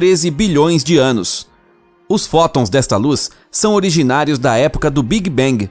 13 bilhões de anos. Os fótons desta luz são originários da época do Big Bang.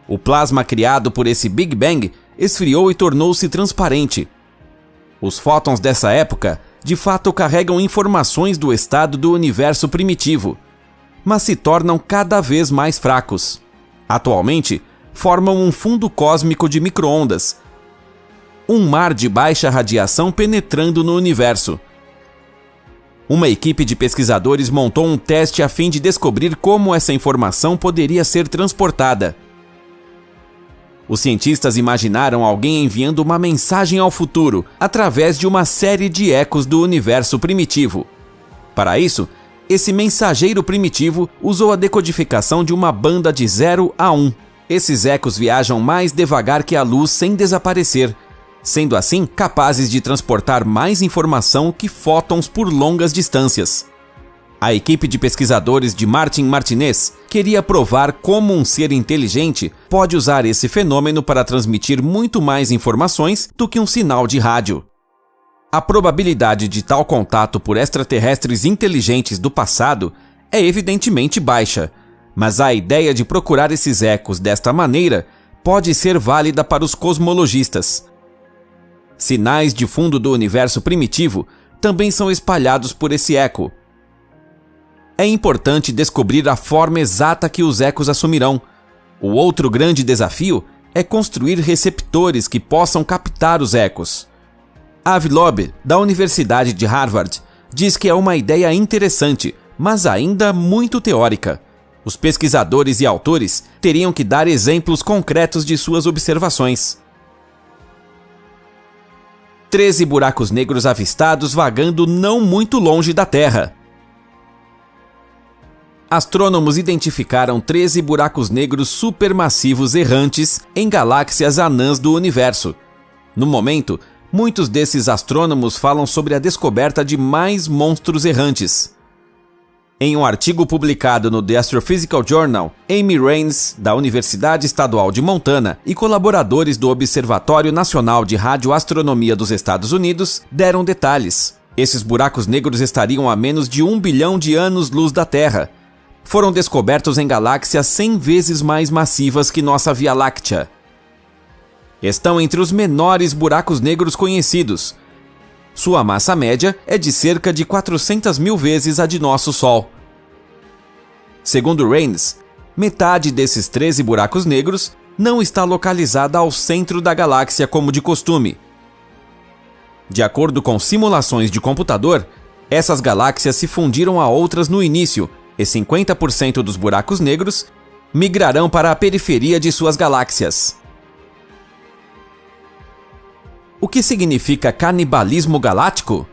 O plasma criado por esse Big Bang esfriou e tornou-se transparente. Os fótons dessa época, de fato, carregam informações do estado do universo primitivo, mas se tornam cada vez mais fracos. Atualmente, formam um fundo cósmico de micro-ondas, um mar de baixa radiação penetrando no universo. Uma equipe de pesquisadores montou um teste a fim de descobrir como essa informação poderia ser transportada. Os cientistas imaginaram alguém enviando uma mensagem ao futuro através de uma série de ecos do universo primitivo. Para isso, esse mensageiro primitivo usou a decodificação de uma banda de 0 a 1. Esses ecos viajam mais devagar que a luz sem desaparecer, sendo assim capazes de transportar mais informação que fótons por longas distâncias. A equipe de pesquisadores de Martin Martinez queria provar como um ser inteligente pode usar esse fenômeno para transmitir muito mais informações do que um sinal de rádio. A probabilidade de tal contato por extraterrestres inteligentes do passado é evidentemente baixa, mas a ideia de procurar esses ecos desta maneira pode ser válida para os cosmologistas. Sinais de fundo do universo primitivo também são espalhados por esse eco. É importante descobrir a forma exata que os ecos assumirão. O outro grande desafio é construir receptores que possam captar os ecos. Avi Loeb, da Universidade de Harvard, diz que é uma ideia interessante, mas ainda muito teórica. Os pesquisadores e autores teriam que dar exemplos concretos de suas observações. 13 buracos negros avistados vagando não muito longe da Terra. Astrônomos identificaram 13 buracos negros supermassivos errantes em galáxias anãs do universo. No momento, muitos desses astrônomos falam sobre a descoberta de mais monstros errantes. Em um artigo publicado no The Astrophysical Journal, Amy Raines, da Universidade Estadual de Montana, e colaboradores do Observatório Nacional de Radioastronomia dos Estados Unidos deram detalhes. Esses buracos negros estariam a menos de 1 bilhão de anos-luz da Terra. Foram descobertos em galáxias 100 vezes mais massivas que nossa Via Láctea. Estão entre os menores buracos negros conhecidos. Sua massa média é de cerca de 400 mil vezes a de nosso Sol. Segundo Raines, metade desses 13 buracos negros não está localizada ao centro da galáxia como de costume. De acordo com simulações de computador, essas galáxias se fundiram a outras no início, e 50% dos buracos negros migrarão para a periferia de suas galáxias. O que significa canibalismo galáctico?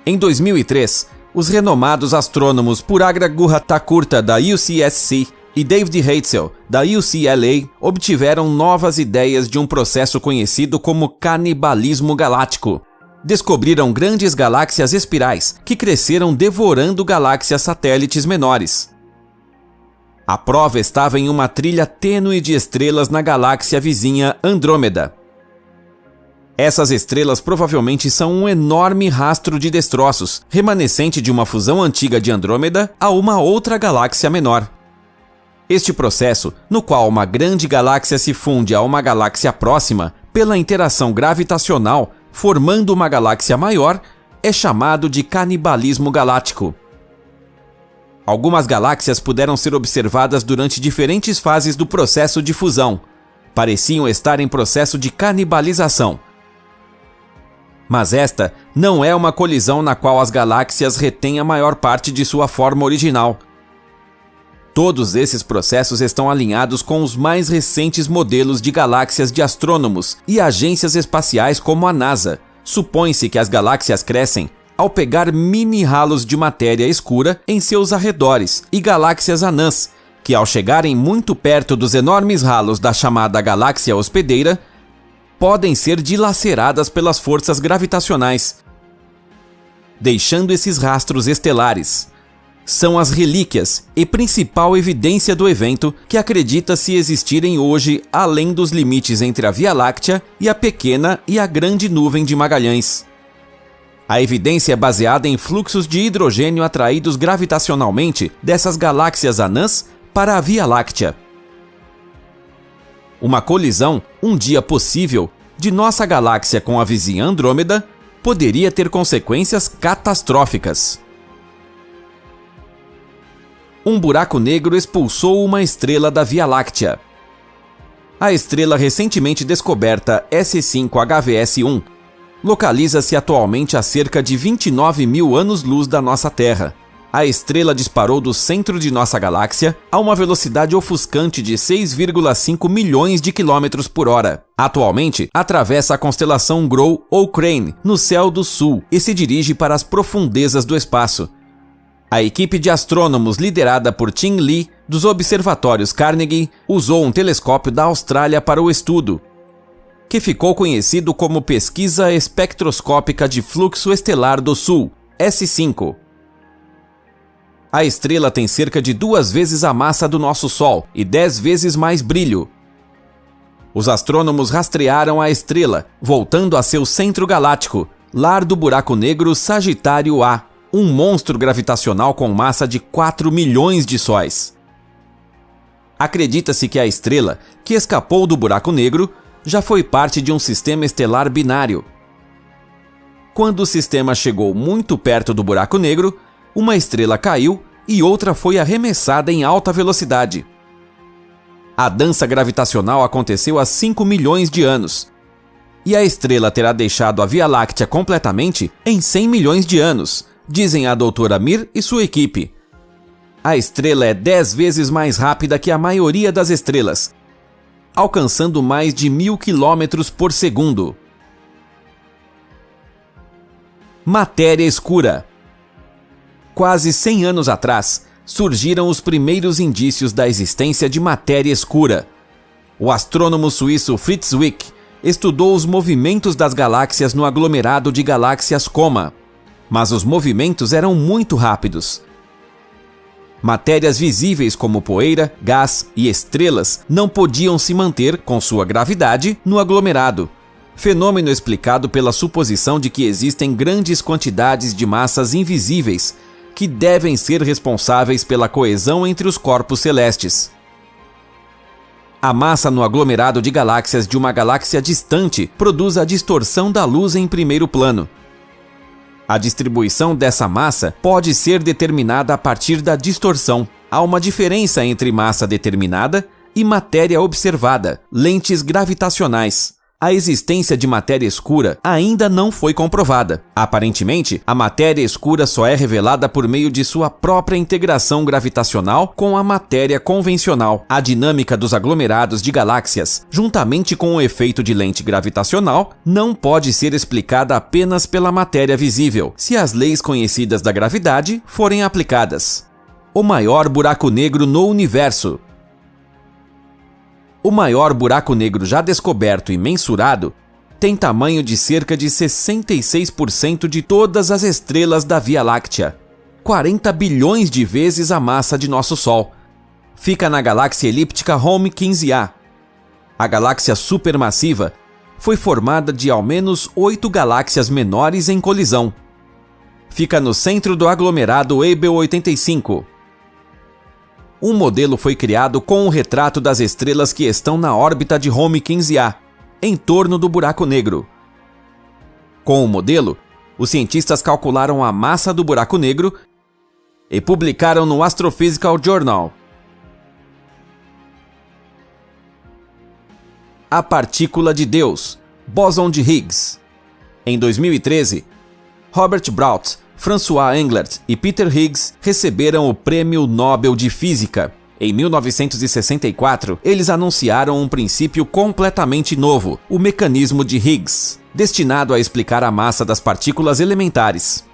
Em 2003, os renomados astrônomos Puragra Guha-Thakurta, da UCSC, e David Heitzel, da UCLA, obtiveram novas ideias de um processo conhecido como canibalismo galáctico. Descobriram grandes galáxias espirais que cresceram devorando galáxias satélites menores. A prova estava em uma trilha tênue de estrelas na galáxia vizinha Andrômeda. Essas estrelas provavelmente são um enorme rastro de destroços, remanescente de uma fusão antiga de Andrômeda a uma outra galáxia menor. Este processo, no qual uma grande galáxia se funde a uma galáxia próxima pela interação gravitacional, formando uma galáxia maior, é chamado de canibalismo galáctico. Algumas galáxias puderam ser observadas durante diferentes fases do processo de fusão. Pareciam estar em processo de canibalização. Mas esta não é uma colisão na qual as galáxias retêm a maior parte de sua forma original. Todos esses processos estão alinhados com os mais recentes modelos de galáxias de astrônomos e agências espaciais como a NASA. Supõe-se que as galáxias crescem ao pegar mini ralos de matéria escura em seus arredores e galáxias anãs, que ao chegarem muito perto dos enormes ralos da chamada galáxia hospedeira, podem ser dilaceradas pelas forças gravitacionais, deixando esses rastros estelares. São as relíquias e principal evidência do evento que acredita-se existirem hoje além dos limites entre a Via Láctea e a pequena e a grande nuvem de Magalhães. A evidência é baseada em fluxos de hidrogênio atraídos gravitacionalmente dessas galáxias anãs para a Via Láctea. Uma colisão, um dia possível, de nossa galáxia com a vizinha Andrômeda poderia ter consequências catastróficas. Um buraco negro expulsou uma estrela da Via Láctea. A estrela recentemente descoberta S5HVS1 localiza-se atualmente a cerca de 29 mil anos-luz da nossa Terra. A estrela disparou do centro de nossa galáxia a uma velocidade ofuscante de 6,5 milhões de quilômetros por hora. Atualmente, atravessa a constelação Grow ou Crane, no céu do sul, e se dirige para as profundezas do espaço. A equipe de astrônomos liderada por Tim Lee, dos observatórios Carnegie, usou um telescópio da Austrália para o estudo, que ficou conhecido como Pesquisa Espectroscópica de Fluxo Estelar do Sul, S5. A estrela tem cerca de 2 vezes a massa do nosso Sol e 10 vezes mais brilho. Os astrônomos rastrearam a estrela, voltando a seu centro galáctico, lar do buraco negro Sagitário A, um monstro gravitacional com massa de 4 milhões de sóis. Acredita-se que a estrela, que escapou do buraco negro, já foi parte de um sistema estelar binário. Quando o sistema chegou muito perto do buraco negro, uma estrela caiu e outra foi arremessada em alta velocidade. A dança gravitacional aconteceu há 5 milhões de anos, e a estrela terá deixado a Via Láctea completamente em 100 milhões de anos, dizem a doutora Mir e sua equipe. A estrela é 10 vezes mais rápida que a maioria das estrelas, alcançando mais de 1000 km por segundo. Matéria escura. Quase 100 anos atrás, surgiram os primeiros indícios da existência de matéria escura. O astrônomo suíço Fritz Zwick estudou os movimentos das galáxias no aglomerado de galáxias Coma, mas os movimentos eram muito rápidos. Matérias visíveis como poeira, gás e estrelas não podiam se manter, com sua gravidade, no aglomerado. Fenômeno explicado pela suposição de que existem grandes quantidades de massas invisíveis que devem ser responsáveis pela coesão entre os corpos celestes. A massa no aglomerado de galáxias de uma galáxia distante produz a distorção da luz em primeiro plano. A distribuição dessa massa pode ser determinada a partir da distorção. Há uma diferença entre massa determinada e matéria observada, lentes gravitacionais. A existência de matéria escura ainda não foi comprovada. Aparentemente, a matéria escura só é revelada por meio de sua própria integração gravitacional com a matéria convencional. A dinâmica dos aglomerados de galáxias, juntamente com o efeito de lente gravitacional, não pode ser explicada apenas pela matéria visível, se as leis conhecidas da gravidade forem aplicadas. O maior buraco negro no universo. O maior buraco negro já descoberto e mensurado tem tamanho de cerca de 66% de todas as estrelas da Via Láctea, 40 bilhões de vezes a massa de nosso Sol. Fica na galáxia elíptica Home 15A. A galáxia supermassiva foi formada de ao menos 8 galáxias menores em colisão. Fica no centro do aglomerado Abell 85. Um modelo foi criado com um retrato das estrelas que estão na órbita de Home 15A, em torno do buraco negro. Com o modelo, os cientistas calcularam a massa do buraco negro e publicaram no Astrophysical Journal. A partícula de Deus, bóson de Higgs. Em 2013, Robert Brout, François Englert e Peter Higgs receberam o Prêmio Nobel de Física. Em 1964, eles anunciaram um princípio completamente novo, o mecanismo de Higgs, destinado a explicar a massa das partículas elementares.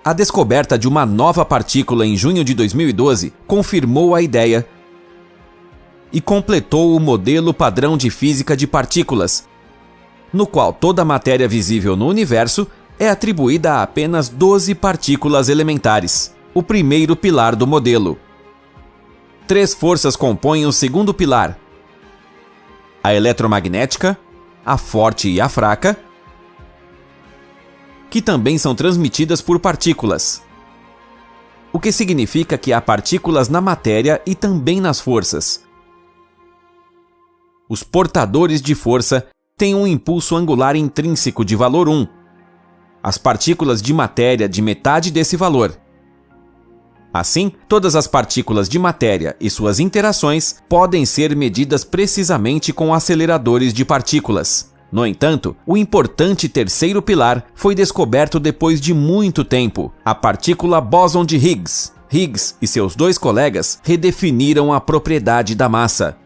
A descoberta de uma nova partícula em junho de 2012 confirmou a ideia e completou o modelo padrão de física de partículas, no qual toda a matéria visível no universo é atribuída a apenas 12 partículas elementares, o primeiro pilar do modelo. 3 forças compõem o segundo pilar: a eletromagnética, a forte e a fraca, que também são transmitidas por partículas. O que significa que há partículas na matéria e também nas forças. Os portadores de força têm um impulso angular intrínseco de valor 1. As partículas de matéria de metade desse valor. Assim, todas as partículas de matéria e suas interações podem ser medidas precisamente com aceleradores de partículas. No entanto, o importante terceiro pilar foi descoberto depois de muito tempo, a partícula bóson de Higgs. Higgs e seus dois colegas redefiniram a propriedade da massa.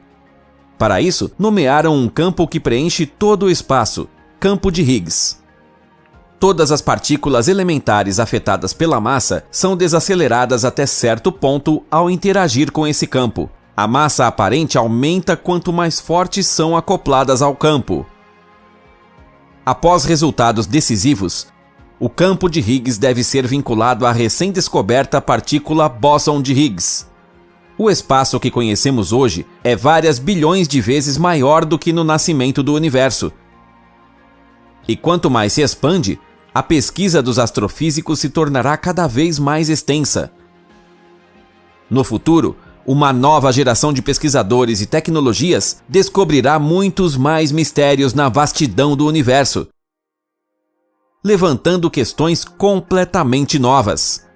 Para isso, nomearam um campo que preenche todo o espaço, campo de Higgs. Todas as partículas elementares afetadas pela massa são desaceleradas até certo ponto ao interagir com esse campo. A massa aparente aumenta quanto mais fortes são acopladas ao campo. Após resultados decisivos, o campo de Higgs deve ser vinculado à recém-descoberta partícula bóson de Higgs. O espaço que conhecemos hoje é várias bilhões de vezes maior do que no nascimento do universo. E quanto mais se expande, a pesquisa dos astrofísicos se tornará cada vez mais extensa. No futuro, uma nova geração de pesquisadores e tecnologias descobrirá muitos mais mistérios na vastidão do universo, levantando questões completamente novas.